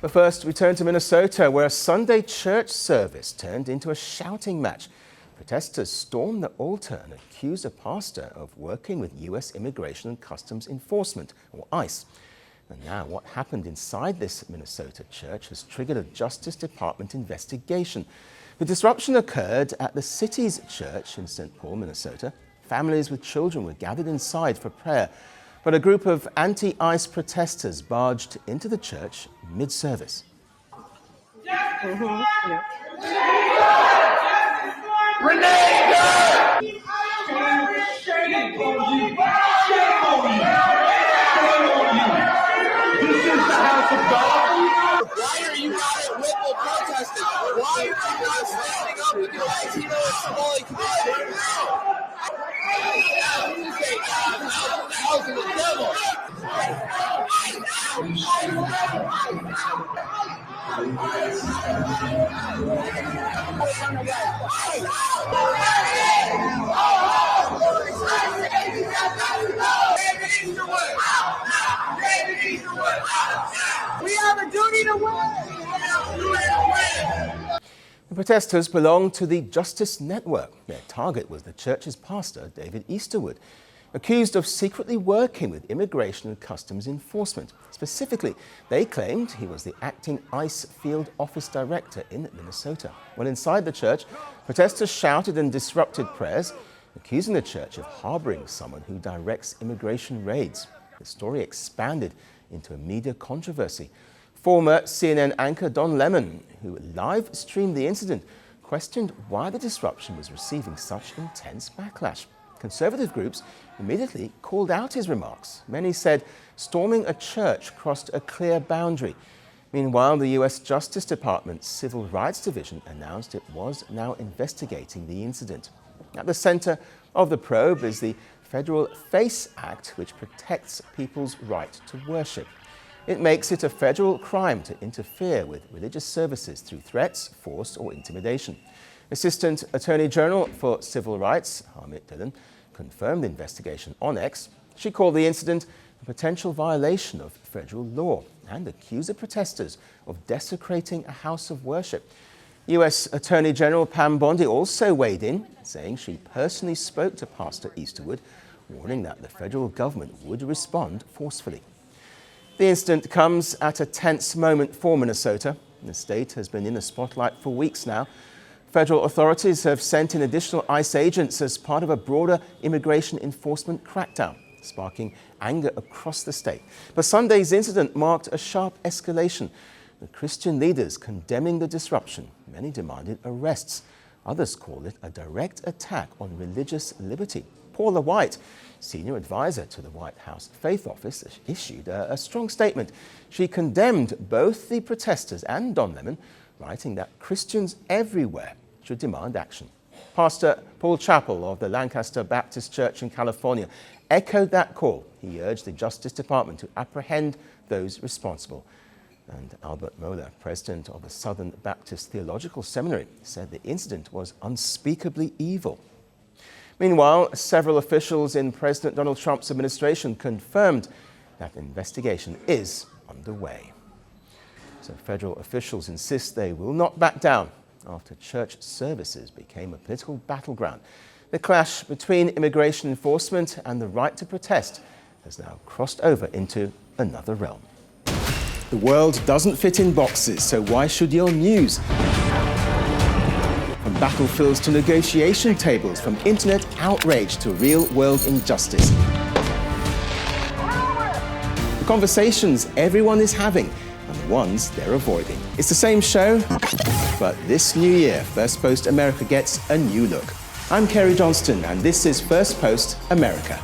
But first, we turn to Minnesota, where a Sunday church service turned into a shouting match. Protesters stormed the altar and accused a pastor of working with U.S. Immigration and Customs Enforcement, or ICE. And now what happened inside this Minnesota church has triggered a Justice Department investigation. The disruption occurred at the city's church in St. Paul, Minnesota. Families with children were gathered inside for prayer, but a group of anti-ICE protesters barged into the church mid-service. Why are you not at Whipple protesting? Why are you not standing up with your Latino and Somali community? We have a duty to win! The protesters belonged to the Justice Network. Their target was the church's pastor, David Eastwood, accused of secretly working with Immigration and Customs Enforcement. Specifically, they claimed he was the acting ICE field office director in Minnesota. When inside the church, protesters shouted and disrupted prayers, accusing the church of harboring someone who directs immigration raids. The story expanded into a media controversy. Former CNN anchor Don Lemon, who live-streamed the incident, questioned why the disruption was receiving such intense backlash. Conservative groups immediately called out his remarks. Many said storming a church crossed a clear boundary. Meanwhile, the U.S. Justice Department's Civil Rights Division announced it was now investigating the incident. At the center of the probe is the Federal FACE Act, which protects people's right to worship. It makes it a federal crime to interfere with religious services through threats, force, or intimidation. Assistant Attorney General for Civil Rights, Harmeet Dillon, confirmed the investigation on X. She called the incident a potential violation of federal law and accused the protesters of desecrating a house of worship. U.S. Attorney General Pam Bondi also weighed in, saying she personally spoke to Pastor Eastwood, warning that the federal government would respond forcefully. The incident comes at a tense moment for Minnesota. The state has been in the spotlight for weeks now. Federal authorities have sent in additional ICE agents as part of a broader immigration enforcement crackdown, sparking anger across the state. But Sunday's incident marked a sharp escalation, with Christian leaders condemning the disruption. Many demanded arrests. Others called it a direct attack on religious liberty. Paula White, senior advisor to the White House Faith Office, issued a strong statement. She condemned both the protesters and Don Lemon, writing that Christians everywhere should demand action. Pastor Paul Chappell of the Lancaster Baptist Church in California echoed that call. He urged the Justice Department to apprehend those responsible. And Albert Mohler, president of the Southern Baptist Theological Seminary, said the incident was unspeakably evil. Meanwhile, several officials in President Donald Trump's administration confirmed that the investigation is underway. So federal officials insist they will not back down after church services became a political battleground. The clash between immigration enforcement and the right to protest has now crossed over into another realm. The world doesn't fit in boxes, so why should your news? From battlefields to negotiation tables, from internet outrage to real-world injustice. The conversations everyone is having and the ones they're avoiding. It's the same show, but this new year, Firstpost America gets a new look. I'm Kerry Johnston, and this is Firstpost America.